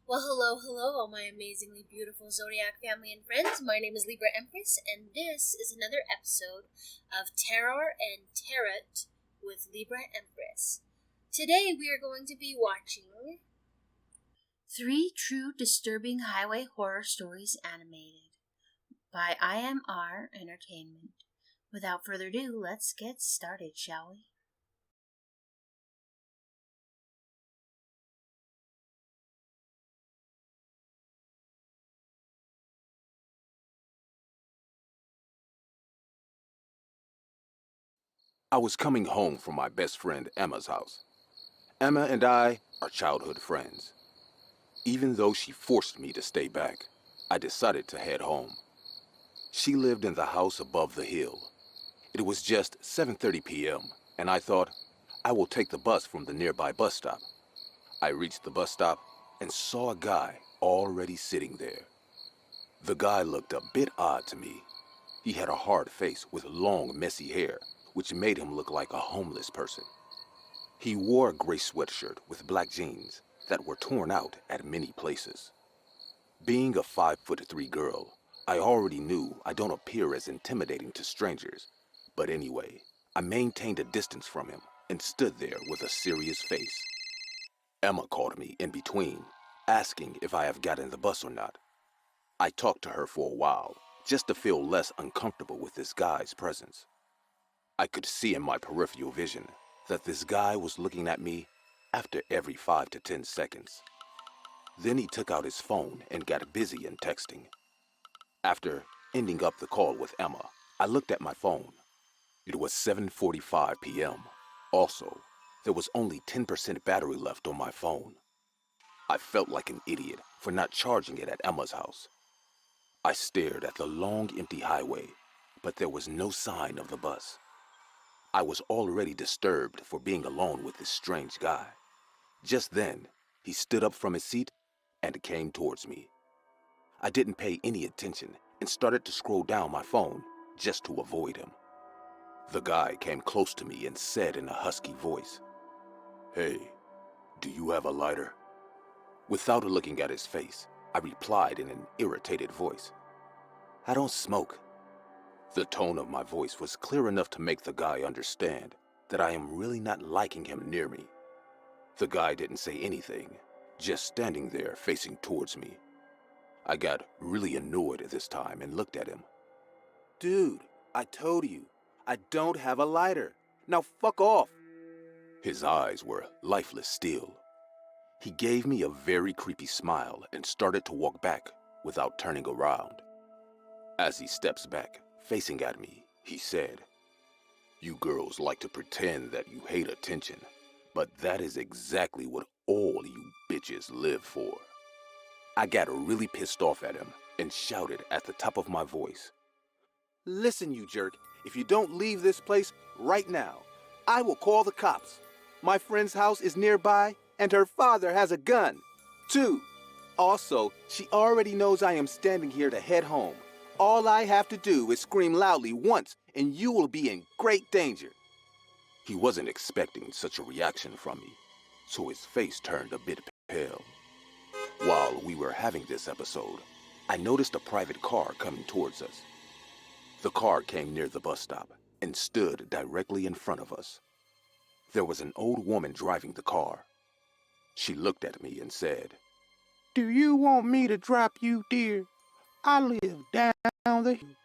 Well, hello, all my amazingly beautiful zodiac family and friends. My name is Libra Empress, and this is another episode of Terror and Tarot with Libra Empress. Today we are going to be watching 3 True Disturbing Highway Horror Stories Animated by IMR Entertainment. Without further ado, let's get started, shall we? I was coming home from my best friend Emma's house. Emma and I are childhood friends. Even though she forced me to stay back, I decided to head home. She lived in the house above the hill. It was just 7:30 p.m., and I thought, I will take the bus from the nearby bus stop. I reached the bus stop and saw a guy already sitting there. The guy looked a bit odd to me. He had a hard face with long, messy hair, which made him look like a homeless person. He wore a gray sweatshirt with black jeans that were torn out at many places. Being a 5'3" girl, I already knew I don't appear as intimidating to strangers. But anyway, I maintained a distance from him and stood there with a serious face. Emma called me in between, asking if I have gotten the bus or not. I talked to her for a while, just to feel less uncomfortable with this guy's presence. I could see in my peripheral vision that this guy was looking at me after every 5 to 10 seconds. Then he took out his phone and got busy in texting. After ending up the call with Emma, I looked at my phone. It was 7:45 p.m. Also, there was only 10% battery left on my phone. I felt like an idiot for not charging it at Emma's house. I stared at the long, empty highway, but there was no sign of the bus. I was already disturbed for being alone with this strange guy. Just then, he stood up from his seat and came towards me. I didn't pay any attention and started to scroll down my phone just to avoid him. The guy came close to me and said in a husky voice, "Hey, do you have a lighter?" Without looking at his face, I replied in an irritated voice, "I don't smoke." The tone of my voice was clear enough to make the guy understand that I am really not liking him near me. The guy didn't say anything, just standing there facing towards me. I got really annoyed at this time and looked at him. "Dude, I told you, I don't have a lighter. Now fuck off." His eyes were lifeless still. He gave me a very creepy smile and started to walk back without turning around. As he steps back, facing at me, he said, "You girls like to pretend that you hate attention, but that is exactly what all you bitches live for." I got really pissed off at him and shouted at the top of my voice, "Listen, you jerk, if you don't leave this place right now, I will call the cops. My friend's house is nearby and her father has a gun, too. Also, she already knows I am standing here to head home. All I have to do is scream loudly once and you will be in great danger." He wasn't expecting such a reaction from me, so his face turned a bit pale. While we were having this episode, I noticed a private car coming towards us. The car came near the bus stop and stood directly in front of us. There was an old woman driving the car. She looked at me and said, "Do you want me to drop you, dear? I live down the hill."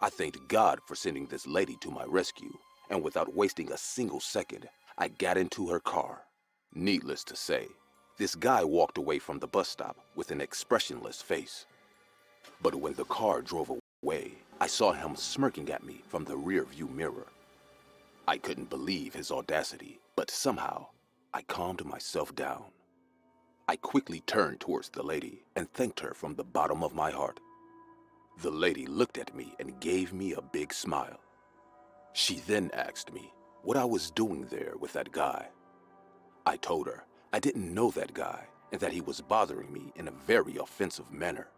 I thanked God for sending this lady to my rescue, and without wasting a single second, I got into her car. Needless to say, this guy walked away from the bus stop with an expressionless face. But when the car drove away, I saw him smirking at me from the rear view mirror. I couldn't believe his audacity, but somehow I calmed myself down. I quickly turned towards the lady and thanked her from the bottom of my heart. The lady looked at me and gave me a big smile. She then asked me what I was doing there with that guy. I told her I didn't know that guy and that he was bothering me in a very offensive manner.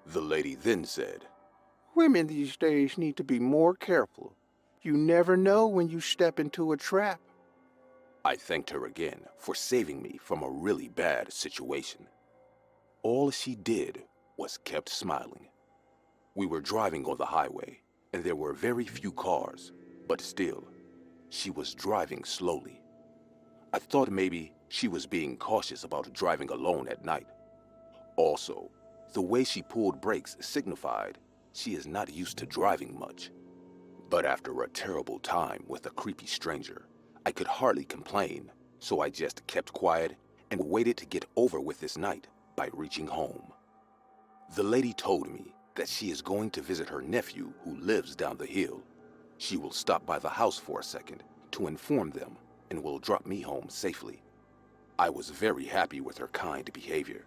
The lady then said, "Women these days need to be more careful. You never know when you step into a trap." I thanked her again for saving me from a really bad situation. all she did was kept smiling. We were driving on the highway, and there were very few cars, but still, she was driving slowly. I thought maybe she was being cautious about driving alone at night. Also, the way she pulled brakes signified she is not used to driving much. But after a terrible time with a creepy stranger, I could hardly complain, so I just kept quiet and waited to get over with this night by reaching home. The lady told me that she is going to visit her nephew who lives down the hill. She will stop by the house for a second to inform them and will drop me home safely. I was very happy with her kind behavior.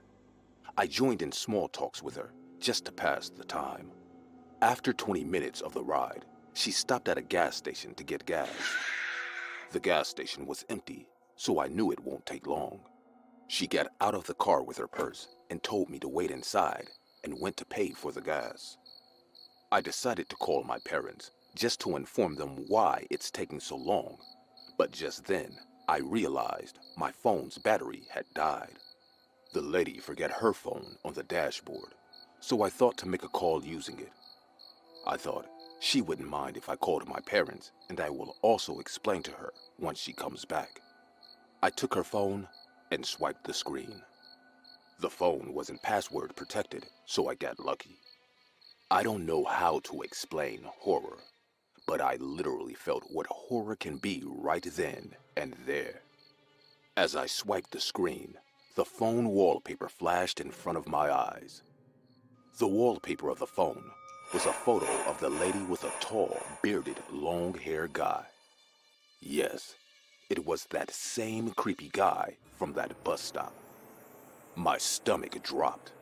I joined in small talks with her just to pass the time. After 20 minutes of the ride, she stopped at a gas station to get gas. The gas station was empty, so I knew it won't take long. She got out of the car with her purse and told me to wait inside and went to pay for the gas. I decided to call my parents just to inform them why it's taking so long, but just then I realized my phone's battery had died. The lady forgot her phone on the dashboard, so I thought to make a call using it. I thought she wouldn't mind if I called my parents, and I will also explain to her once she comes back. I took her phone and swiped the screen. The phone wasn't password protected, so I got lucky. I don't know how to explain horror, but I literally felt what horror can be right then and there. As I swiped the screen, the phone wallpaper flashed in front of my eyes. The wallpaper of the phone was a photo of the lady with a tall, bearded, long-haired guy. Yes, it was that same creepy guy from that bus stop. My stomach dropped.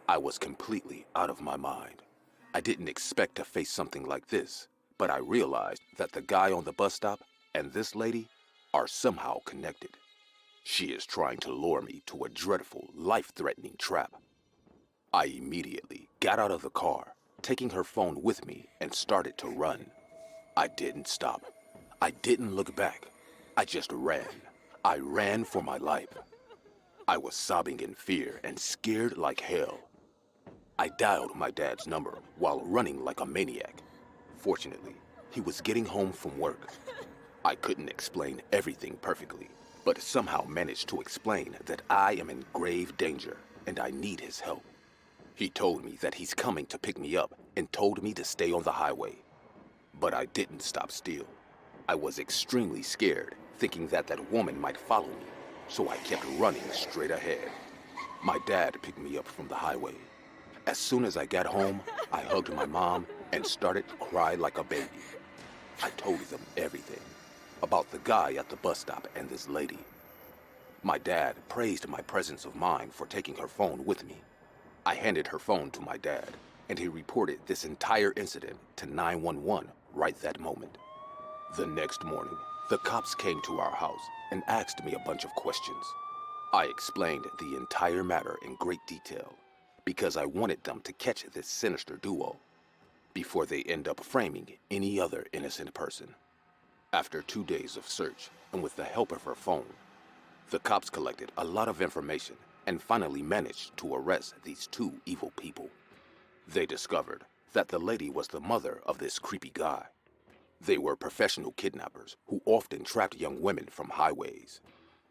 I was completely out of my mind. I didn't expect to face something like this, but I realized that the guy on the bus stop and this lady are somehow connected. She is trying to lure me to a dreadful, life-threatening trap. I immediately got out of the car, taking her phone with me, and started to run. I didn't stop. I didn't look back. I just ran. I ran for my life. I was sobbing in fear and scared like hell. I dialed my dad's number while running like a maniac. Fortunately, he was getting home from work. I couldn't explain everything perfectly, but somehow managed to explain that I am in grave danger and I need his help. He told me that he's coming to pick me up and told me to stay on the highway. But I didn't stop still. I was extremely scared, thinking that that woman might follow me, so I kept running straight ahead. My dad picked me up from the highway. As soon as I got home, I hugged my mom and started to cry like a baby. I told them everything about the guy at the bus stop and this lady. My dad praised my presence of mind for taking her phone with me. I handed her phone to my dad, and he reported this entire incident to 911 right that moment. The next morning, the cops came to our house and asked me a bunch of questions. I explained the entire matter in great detail because I wanted them to catch this sinister duo before they end up framing any other innocent person. After 2 days of search and with the help of her phone, the cops collected a lot of information and finally managed to arrest these two evil people. They discovered that the lady was the mother of this creepy guy. They were professional kidnappers who often trapped young women from highways.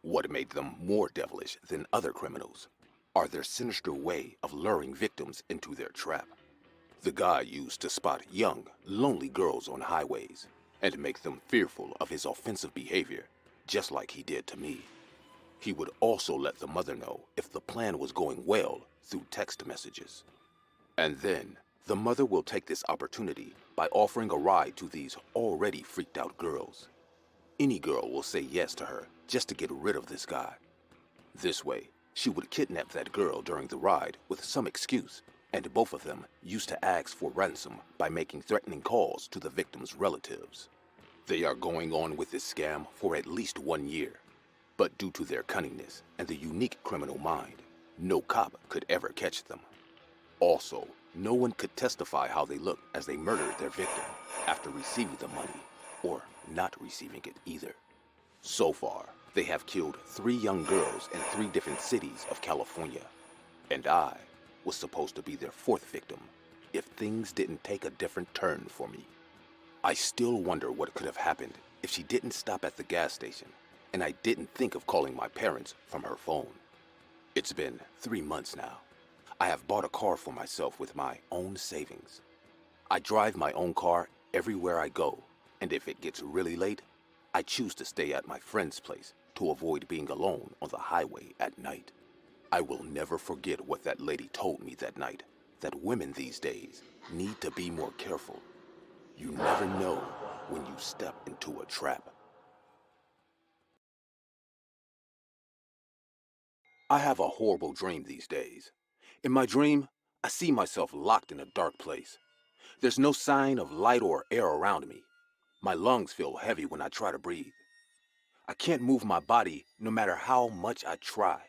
What made them more devilish than other criminals are their sinister way of luring victims into their trap. The guy used to spot young, lonely girls on highways and make them fearful of his offensive behavior, just like he did to me. He would also let the mother know if the plan was going well through text messages. And then, the mother will take this opportunity by offering a ride to these already freaked out girls. Any girl will say yes to her just to get rid of this guy. This way, she would kidnap that girl during the ride with some excuse, and both of them used to ask for ransom by making threatening calls to the victim's relatives. They are going on with this scam for at least 1 year. But due to their cunningness and the unique criminal mind, no cop could ever catch them. Also, no one could testify how they looked as they murdered their victim after receiving the money, or not receiving it either. So far, they have killed 3 young girls in 3 different cities of California. And I was supposed to be their fourth victim if things didn't take a different turn for me. I still wonder what could have happened if she didn't stop at the gas station and I didn't think of calling my parents from her phone. It's been 3 months now. I have bought a car for myself with my own savings. I drive my own car everywhere I go, and if it gets really late, I choose to stay at my friend's place to avoid being alone on the highway at night. I will never forget what that lady told me that night, that women these days need to be more careful. You never know when you step into a trap. I have a horrible dream these days. In my dream, I see myself locked in a dark place. There's no sign of light or air around me. My lungs feel heavy when I try to breathe. I can't move my body no matter how much I try.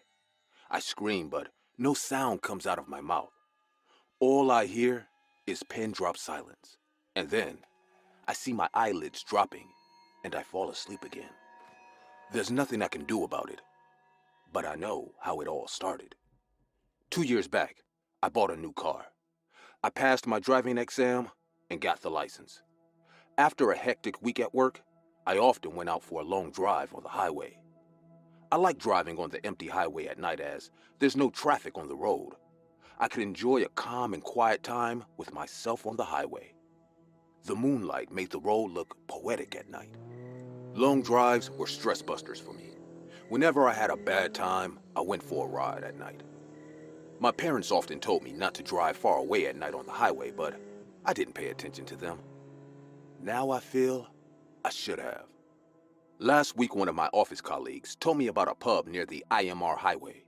I scream, but no sound comes out of my mouth. All I hear is pin drop silence. And then I see my eyelids dropping and I fall asleep again. There's nothing I can do about it, but I know how it all started. 2 years back, I bought a new car. I passed my driving exam and got the license. After a hectic week at work, I often went out for a long drive on the highway. I like driving on the empty highway at night as there's no traffic on the road. I could enjoy a calm and quiet time with myself on the highway. The moonlight made the road look poetic at night. Long drives were stress busters for me. Whenever I had a bad time, I went for a ride at night. My parents often told me not to drive far away at night on the highway, but I didn't pay attention to them. Now I feel I should have. Last week, one of my office colleagues told me about a pub near the IMR highway.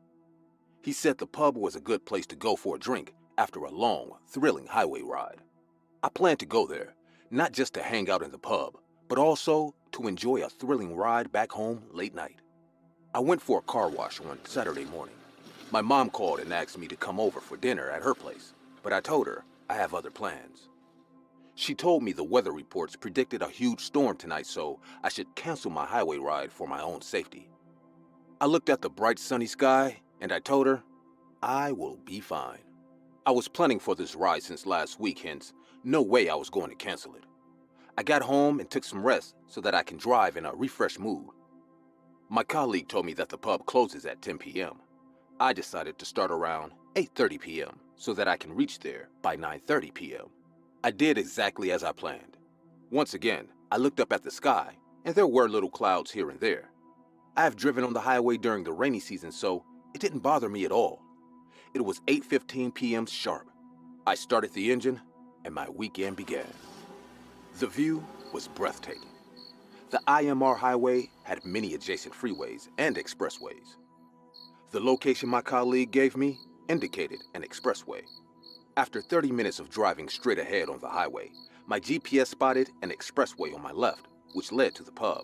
He said the pub was a good place to go for a drink after a long, thrilling highway ride. I planned to go there, not just to hang out in the pub, but also to enjoy a thrilling ride back home late night. I went for a car wash on Saturday morning. My mom called and asked me to come over for dinner at her place, but I told her I have other plans. She told me the weather reports predicted a huge storm tonight, so I should cancel my highway ride for my own safety. I looked at the bright sunny sky and I told her I will be fine. I was planning for this ride since last week, hence no way I was going to cancel it. I got home and took some rest so that I can drive in a refreshed mood. My colleague told me that the pub closes at 10 p.m. I decided to start around 8:30 p.m. so that I can reach there by 9:30 p.m. I did exactly as I planned. Once again, I looked up at the sky, and there were little clouds here and there. I have driven on the highway during the rainy season, so it didn't bother me at all. It was 8:15 p.m. sharp. I started the engine, and my weekend began. The view was breathtaking. The IMR highway had many adjacent freeways and expressways. The location my colleague gave me indicated an expressway. After 30 minutes of driving straight ahead on the highway, my GPS spotted an expressway on my left, which led to the pub.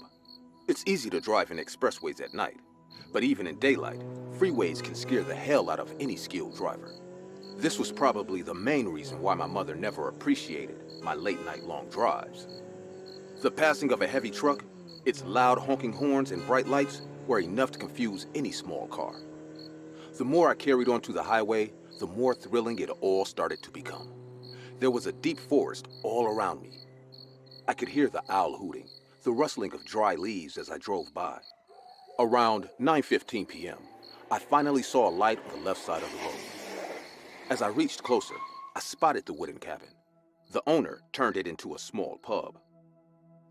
It's easy to drive in expressways at night, but even in daylight, freeways can scare the hell out of any skilled driver. This was probably the main reason why my mother never appreciated my late-night long drives. The passing of a heavy truck, its loud honking horns and bright lights were enough to confuse any small car. The more I carried onto the highway, the more thrilling it all started to become. There was a deep forest all around me. I could hear the owl hooting, the rustling of dry leaves as I drove by. Around 9:15 p.m., I finally saw a light on the left side of the road. As I reached closer, I spotted the wooden cabin. The owner turned it into a small pub.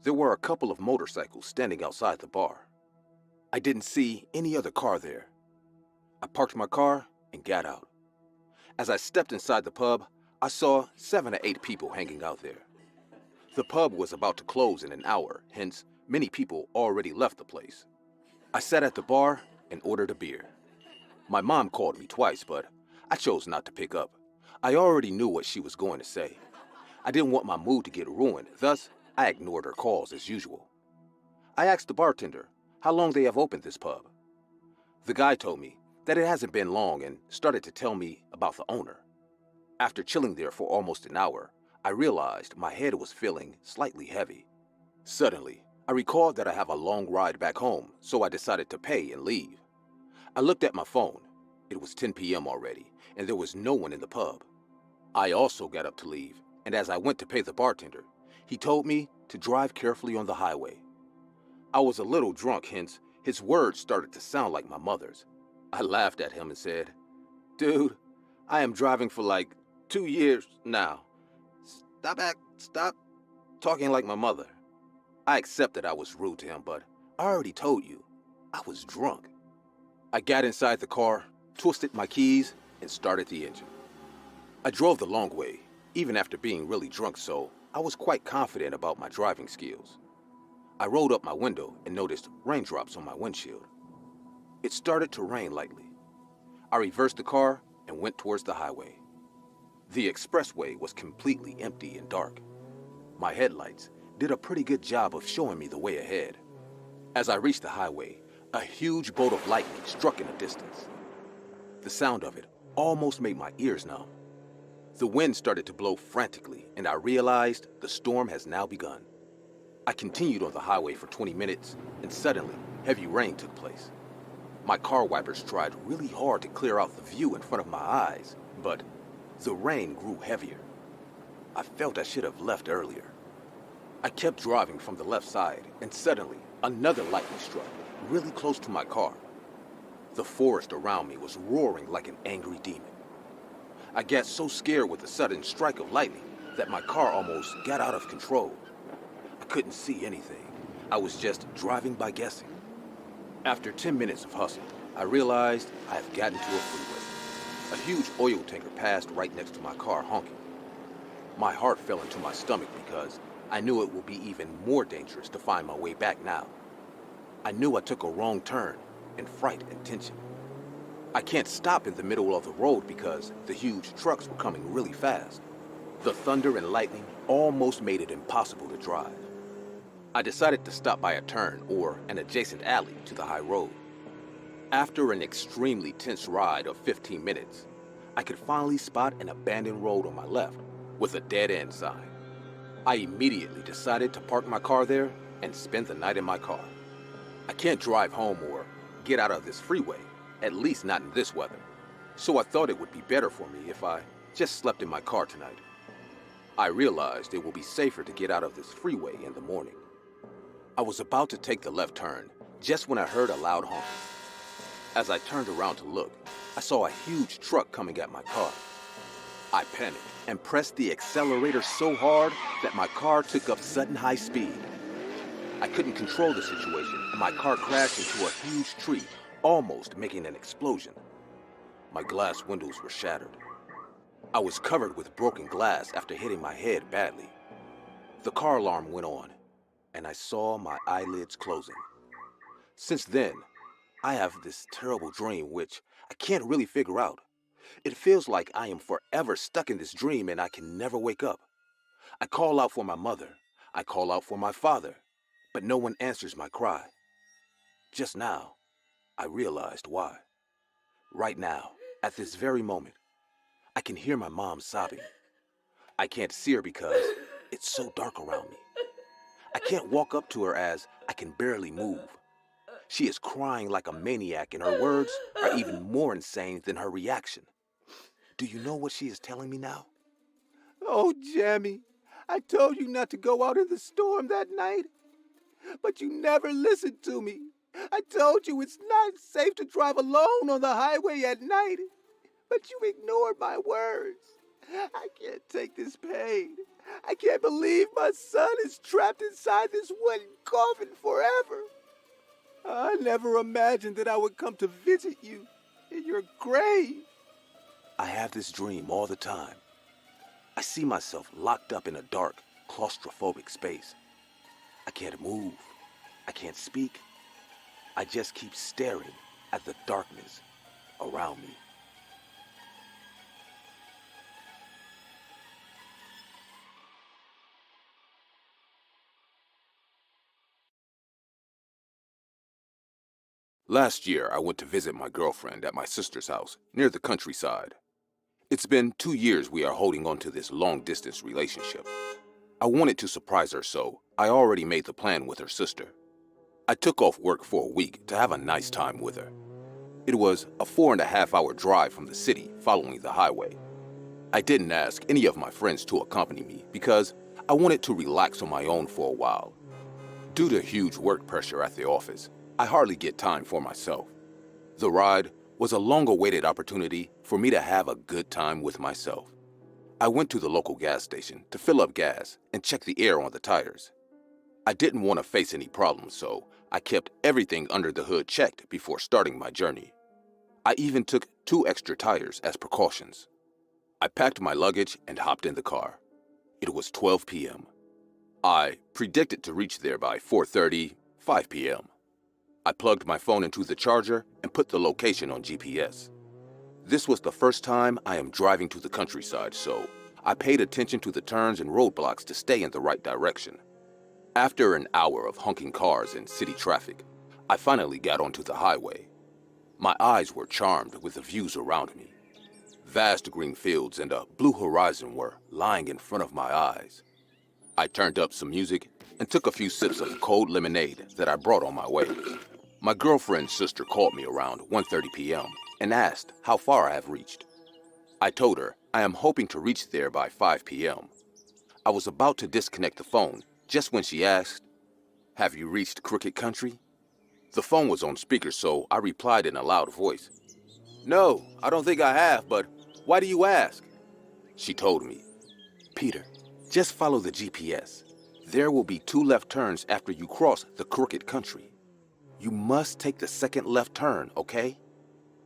There were a couple of motorcycles standing outside the bar. I didn't see any other car there. I parked my car and got out. As I stepped inside the pub, I saw 7 to 8 people hanging out there. The pub was about to close in an hour, hence many people already left the place. I sat at the bar and ordered a beer. My mom called me twice, but I chose not to pick up. I already knew what she was going to say. I didn't want my mood to get ruined, thus I ignored her calls as usual. I asked the bartender how long they have opened this pub. The guy told me that it hasn't been long and started to tell me about the owner. After chilling there for almost an hour, I realized my head was feeling slightly heavy. Suddenly, I recalled that I have a long ride back home, so I decided to pay and leave. I looked at my phone. It was 10 p.m. already, and there was no one in the pub. I also got up to leave, and as I went to pay the bartender, he told me to drive carefully on the highway. I was a little drunk, hence, his words started to sound like my mother's. I laughed at him and said, "Dude, I am driving for like 2 years now. Stop talking like my mother." I accepted I was rude to him, but I already told you, I was drunk. I got inside the car, twisted my keys, and started the engine. I drove the long way, even after being really drunk, so I was quite confident about my driving skills. I rolled up my window and noticed raindrops on my windshield. It started to rain lightly. I reversed the car and went towards the highway. The expressway was completely empty and dark. My headlights did a pretty good job of showing me the way ahead. As I reached the highway, a huge bolt of lightning struck in the distance. The sound of it almost made my ears numb. The wind started to blow frantically, and I realized the storm has now begun. I continued on the highway for 20 minutes, and suddenly, heavy rain took place. My car wipers tried really hard to clear out the view in front of my eyes, but the rain grew heavier. I felt I should have left earlier. I kept driving from the left side, and suddenly, another lightning struck, really close to my car. The forest around me was roaring like an angry demon. I got so scared with the sudden strike of lightning that my car almost got out of control. I couldn't see anything. I was just driving by guessing. After 10 minutes of hustle, I realized I had gotten to a freeway. A huge oil tanker passed right next to my car honking. My heart fell into my stomach because I knew it would be even more dangerous to find my way back now. I knew I took a wrong turn, and fright and tension. I can't stop in the middle of the road because the huge trucks were coming really fast. The thunder and lightning almost made it impossible to drive. I decided to stop by a turn or an adjacent alley to the high road. After an extremely tense ride of 15 minutes, I could finally spot an abandoned road on my left with a dead-end sign. I immediately decided to park my car there and spend the night in my car. I can't drive home or get out of this freeway, at least not in this weather. So I thought it would be better for me if I just slept in my car tonight. I realized it will be safer to get out of this freeway in the morning. I was about to take the left turn just when I heard a loud honk. As I turned around to look, I saw a huge truck coming at my car. I panicked and pressed the accelerator so hard that my car took up sudden high speed. I couldn't control the situation, and my car crashed into a huge tree, almost making an explosion. My glass windows were shattered. I was covered with broken glass after hitting my head badly. The car alarm went on, and I saw my eyelids closing. Since then, I have this terrible dream which I can't really figure out. It feels like I am forever stuck in this dream and I can never wake up. I call out for my mother. I call out for my father, but no one answers my cry. Just now, I realized why. Right now, at this very moment, I can hear my mom sobbing. I can't see her because it's so dark around me. I can't walk up to her as I can barely move. She is crying like a maniac and her words are even more insane than her reaction. Do you know what she is telling me now? "Oh, Jamie, I told you not to go out in the storm that night, but you never listened to me. I told you it's not safe to drive alone on the highway at night, but you ignored my words. I can't take this pain. I can't believe my son is trapped inside this wooden coffin forever. I never imagined that I would come to visit you in your grave." I have this dream all the time. I see myself locked up in a dark, claustrophobic space. I can't move. I can't speak. I just keep staring at the darkness around me. Last year, I went to visit my girlfriend at my sister's house near the countryside. It's been 2 years we are holding on to this long-distance relationship. I wanted to surprise her, so I already made the plan with her sister. I took off work for a week to have a nice time with her. It was a 4.5 hour drive from the city following the highway. I didn't ask any of my friends to accompany me because I wanted to relax on my own for a while. Due to huge work pressure at the office, I hardly get time for myself. The ride was a long-awaited opportunity for me to have a good time with myself. I went to the local gas station to fill up gas and check the air on the tires. I didn't want to face any problems, so I kept everything under the hood checked before starting my journey. I even took 2 extra tires as precautions. I packed my luggage and hopped in the car. It was 12 p.m. I predicted to reach there by 4:30, 5 p.m. I plugged my phone into the charger and put the location on GPS. This was the first time I am driving to the countryside, so I paid attention to the turns and roadblocks to stay in the right direction. After an hour of honking cars and city traffic, I finally got onto the highway. My eyes were charmed with the views around me. Vast green fields and a blue horizon were lying in front of my eyes. I turned up some music and took a few sips of cold lemonade that I brought on my way. My girlfriend's sister called me around 1:30 p.m. and asked how far I have reached. I told her I am hoping to reach there by 5 p.m. I was about to disconnect the phone just when she asked, "Have you reached Crooked Country?" The phone was on speaker, so I replied in a loud voice, "No, I don't think I have, but why do you ask?" She told me, "Peter, just follow the GPS. There will be 2 left turns after you cross the Crooked Country. You must take the second left turn, okay?"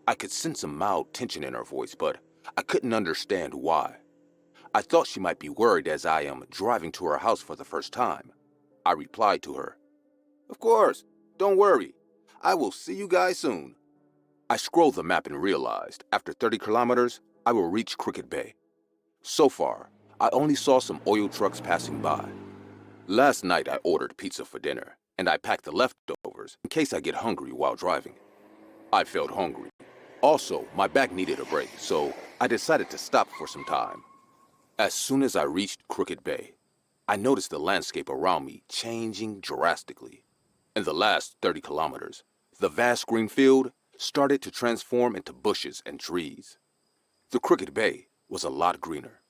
I could sense a mild tension in her voice, but I couldn't understand why. I thought she might be worried as I am driving to her house for the first time. I replied to her, "Of course, don't worry. I will see you guys soon." I scrolled the map and realized after 30 kilometers, I will reach Crooked Bay. So far, I only saw some oil trucks passing by. Last night I ordered pizza for dinner, and I packed the leftovers in case I get hungry while driving. I felt hungry. Also, my back needed a break, so I decided to stop for some time. As soon as I reached Crooked Bay, I noticed the landscape around me changing drastically. In the last 30 kilometers, the vast green field started to transform into bushes and trees. The Crooked Bay was a lot greener.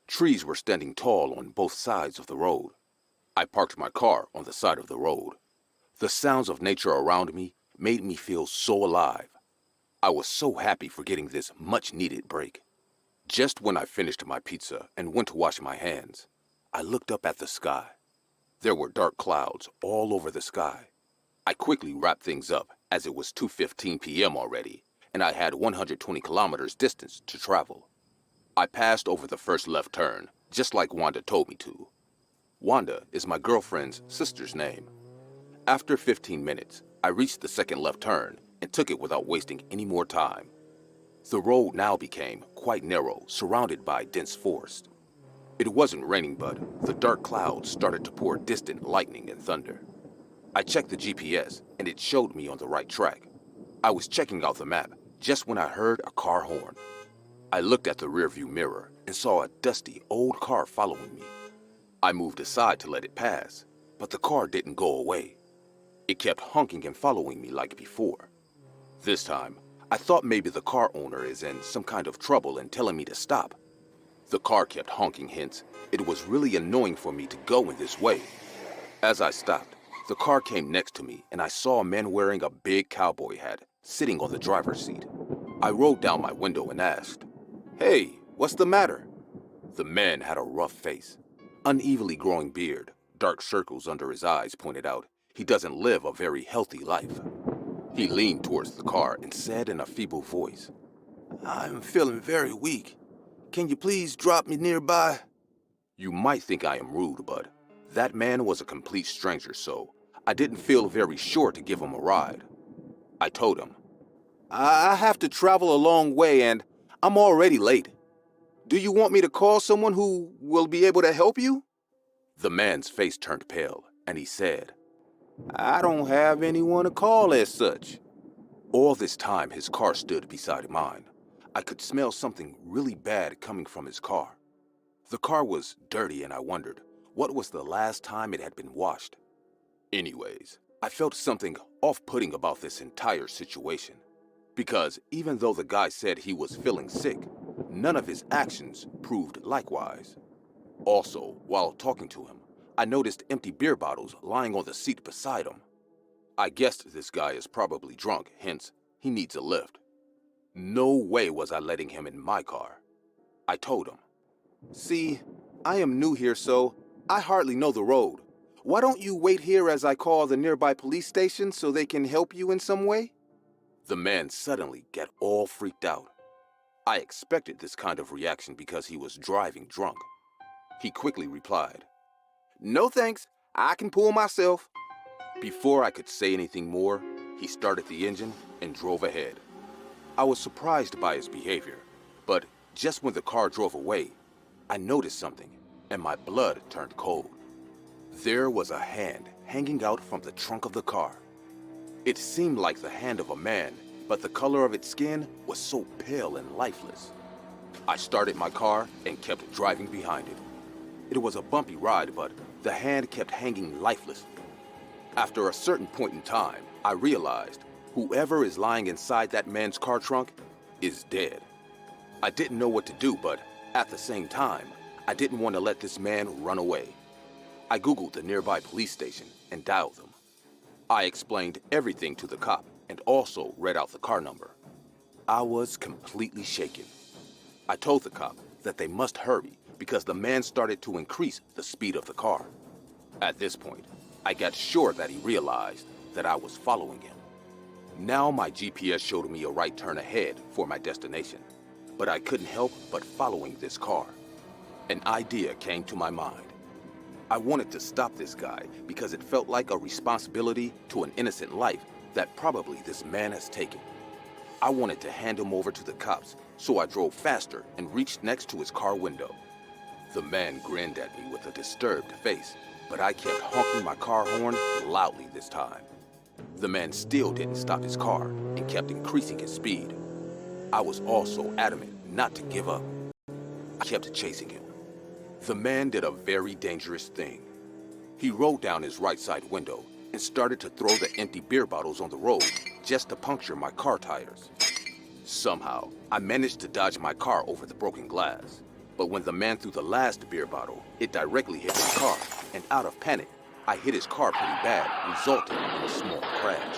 Trees were standing tall on both sides of the road. I parked my car on the side of the road. The sounds of nature around me made me feel so alive. I was so happy for getting this much-needed break. Just when I finished my pizza and went to wash my hands, I looked up at the sky. There were dark clouds all over the sky. I quickly wrapped things up as it was 2:15 p.m. already, and I had 120 kilometers distance to travel. I passed over the first left turn, just like Wanda told me to. Wanda is my girlfriend's sister's name. After 15 minutes, I reached the second left turn and took it without wasting any more time. The road now became quite narrow, surrounded by dense forest. It wasn't raining, but the dark clouds started to pour distant lightning and thunder. I checked the GPS, and it showed me on the right track. I was checking out the map just when I heard a car horn. I looked at the rearview mirror and saw a dusty old car following me. I moved aside to let it pass, but the car didn't go away. It kept honking and following me like before. This time, I thought maybe the car owner is in some kind of trouble and telling me to stop. The car kept honking, hence, it was really annoying for me to go in this way. As I stopped, the car came next to me and I saw a man wearing a big cowboy hat sitting on the driver's seat. I rolled down my window and asked, "Hey, what's the matter?" The man had a rough face, unevenly growing beard, dark circles under his eyes pointed out he doesn't live a very healthy life. He leaned towards the car and said in a feeble voice, "I'm feeling very weak. Can you please drop me nearby?" You might think I am rude, but that man was a complete stranger, so I didn't feel very sure to give him a ride. I told him, "I have to travel a long way and I'm already late. Do you want me to call someone who will be able to help you?" The man's face turned pale and he said, "I don't have anyone to call as such." All this time, his car stood beside mine. I could smell something really bad coming from his car. The car was dirty and I wondered, what was the last time it had been washed? Anyways, I felt something off-putting about this entire situation. Because even though the guy said he was feeling sick, none of his actions proved likewise. Also, while talking to him, I noticed empty beer bottles lying on the seat beside him. I guessed this guy is probably drunk, hence, he needs a lift. No way was I letting him in my car. I told him, "See, I am new here, so I hardly know the road. Why don't you wait here as I call the nearby police station so they can help you in some way?" The man suddenly got all freaked out. I expected this kind of reaction because he was driving drunk. He quickly replied, "No thanks, I can pull myself." Before I could say anything more, he started the engine and drove ahead. I was surprised by his behavior, but just when the car drove away, I noticed something, and my blood turned cold. There was a hand hanging out from the trunk of the car. It seemed like the hand of a man, but the color of its skin was so pale and lifeless. I started my car and kept driving behind it. It was a bumpy ride, but the hand kept hanging lifeless. After a certain point in time, I realized whoever is lying inside that man's car trunk is dead. I didn't know what to do, but at the same time, I didn't want to let this man run away. I Googled the nearby police station and dialed them. I explained everything to the cop and also read out the car number. I was completely shaken. I told the cop that they must hurry because the man started to increase the speed of the car. At this point, I got sure that he realized that I was following him. Now my GPS showed me a right turn ahead for my destination, but I couldn't help but following this car. An idea came to my mind. I wanted to stop this guy because it felt like a responsibility to an innocent life that probably this man has taken. I wanted to hand him over to the cops, so I drove faster and reached next to his car window. The man grinned at me with a disturbed face, but I kept honking my car horn loudly this time. The man still didn't stop his car and kept increasing his speed. I was also adamant not to give up. I kept chasing him. The man did a very dangerous thing. He rolled down his right side window and started to throw the empty beer bottles on the road just to puncture my car tires. Somehow, I managed to dodge my car over the broken glass. But when the man threw the last beer bottle, it directly hit my car, and out of panic, I hit his car pretty bad, resulting in a small crash.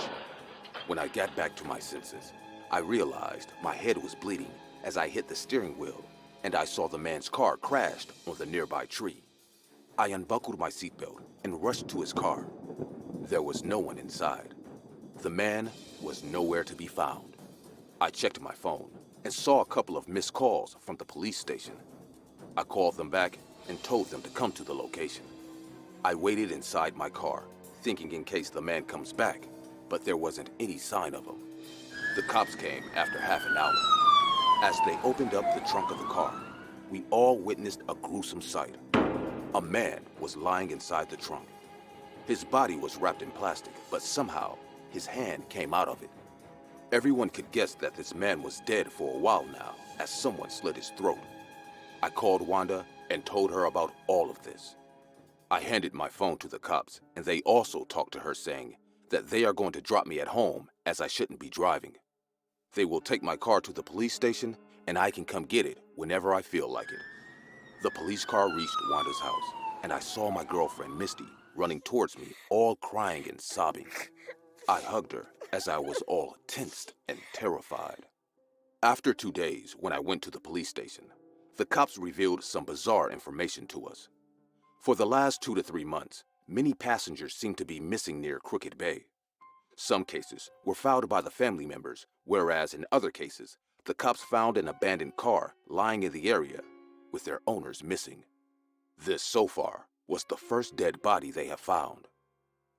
When I got back to my senses, I realized my head was bleeding as I hit the steering wheel, and I saw the man's car crashed on the nearby tree. I unbuckled my seatbelt and rushed to his car. There was no one inside. The man was nowhere to be found. I checked my phone and saw a couple of missed calls from the police station. I called them back and told them to come to the location. I waited inside my car, thinking in case the man comes back, but there wasn't any sign of him. The cops came after half an hour. As they opened up the trunk of the car, we all witnessed a gruesome sight. A man was lying inside the trunk. His body was wrapped in plastic, but somehow his hand came out of it. Everyone could guess that this man was dead for a while now, as someone slit his throat. I called Wanda and told her about all of this. I handed my phone to the cops, and they also talked to her saying that they are going to drop me at home as I shouldn't be driving. They will take my car to the police station, and I can come get it whenever I feel like it. The police car reached Wanda's house, and I saw my girlfriend, Misty, running towards me, all crying and sobbing. I hugged her as I was all tensed and terrified. After 2 days, when I went to the police station, the cops revealed some bizarre information to us. For the last 2 to 3 months, many passengers seemed to be missing near Crooked Bay. Some cases were filed by the family members, whereas in other cases, the cops found an abandoned car lying in the area with their owners missing. This, so far, was the first dead body they have found.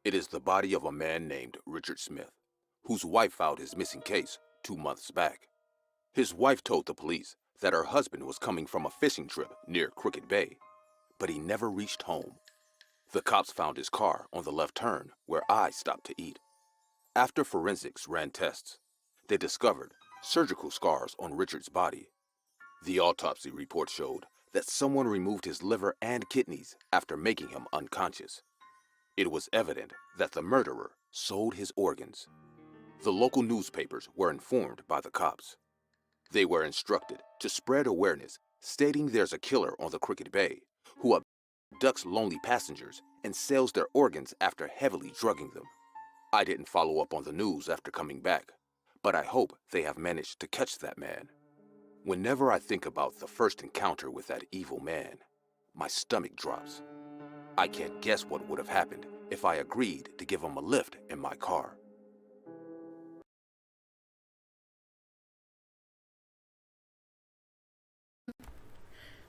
It is the body of a man named Richard Smith, whose wife filed his missing case 2 months back. His wife told the police that her husband was coming from a fishing trip near Crooked Bay, but he never reached home. The cops found his car on the left turn where I stopped to eat. After forensics ran tests, they discovered surgical scars on Richard's body. The autopsy report showed that someone removed his liver and kidneys after making him unconscious. It was evident that the murderer sold his organs. The local newspapers were informed by the cops. They were instructed to spread awareness, stating there's a killer on the Crooked Bay who abducts lonely passengers and sells their organs after heavily drugging them. I didn't follow up on the news after coming back, but I hope they have managed to catch that man. Whenever I think about the first encounter with that evil man, my stomach drops. I can't guess what would have happened if I agreed to give him a lift in my car.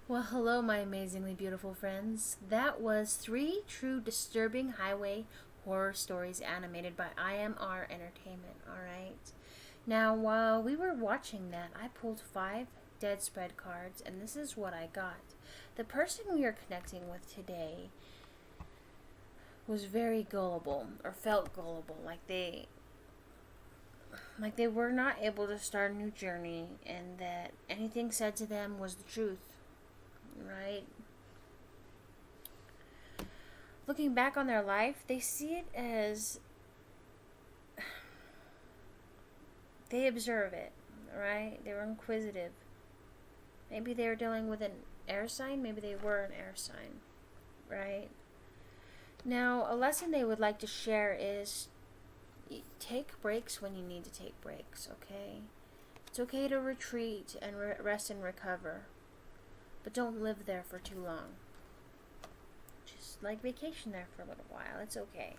Well, hello, my amazingly beautiful friends. That was 3 true disturbing highway horror stories animated by IMR Entertainment, alright? Now, while we were watching that, I pulled 5 dead spread cards, and this is what I got. The person we are connecting with today was very gullible, or felt gullible, like they were not able to start a new journey, and that anything said to them was the truth. Right? Looking back on their life, they see it as they observe it, right? They were inquisitive. Maybe they were dealing with an air sign, maybe they were an air sign, right? Now, a lesson they would like to share is take breaks when you need to take breaks, okay? It's okay to retreat and rest and recover. But don't live there for too long. Just like vacation there for a little while. It's okay.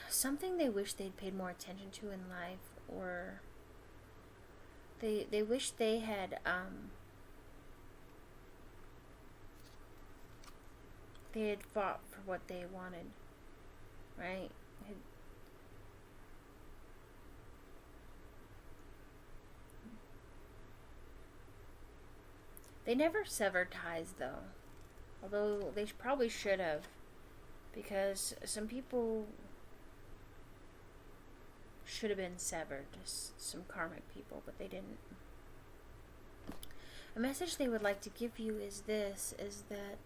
Something they wish they'd paid more attention to in life, or they wish they had fought for what they wanted, right? They never severed ties, though. Although they probably should have. Because some people should have been severed. Some karmic people, but they didn't. A message they would like to give you is this, is that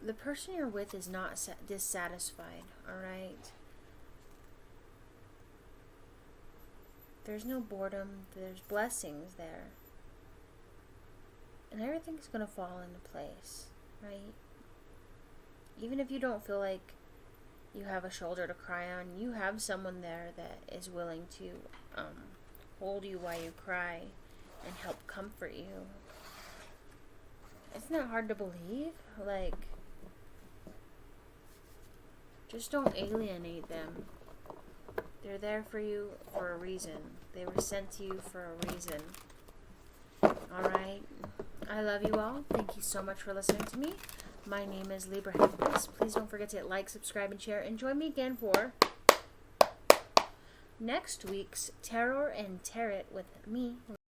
the person you're with is not dissatisfied, alright? There's no boredom, there's blessings there. And everything's going to fall into place, right? Even if you don't feel like you have a shoulder to cry on, you have someone there that is willing to hold you while you cry and help comfort you. It's not hard to believe. Like, just don't alienate them. They're there for you for a reason. They were sent to you for a reason. Alright? I love you all. Thank you so much for listening to me. My name is Libra Empress. Please don't forget to like, subscribe, and share. And join me again for next week's Tarot and Tarot with me,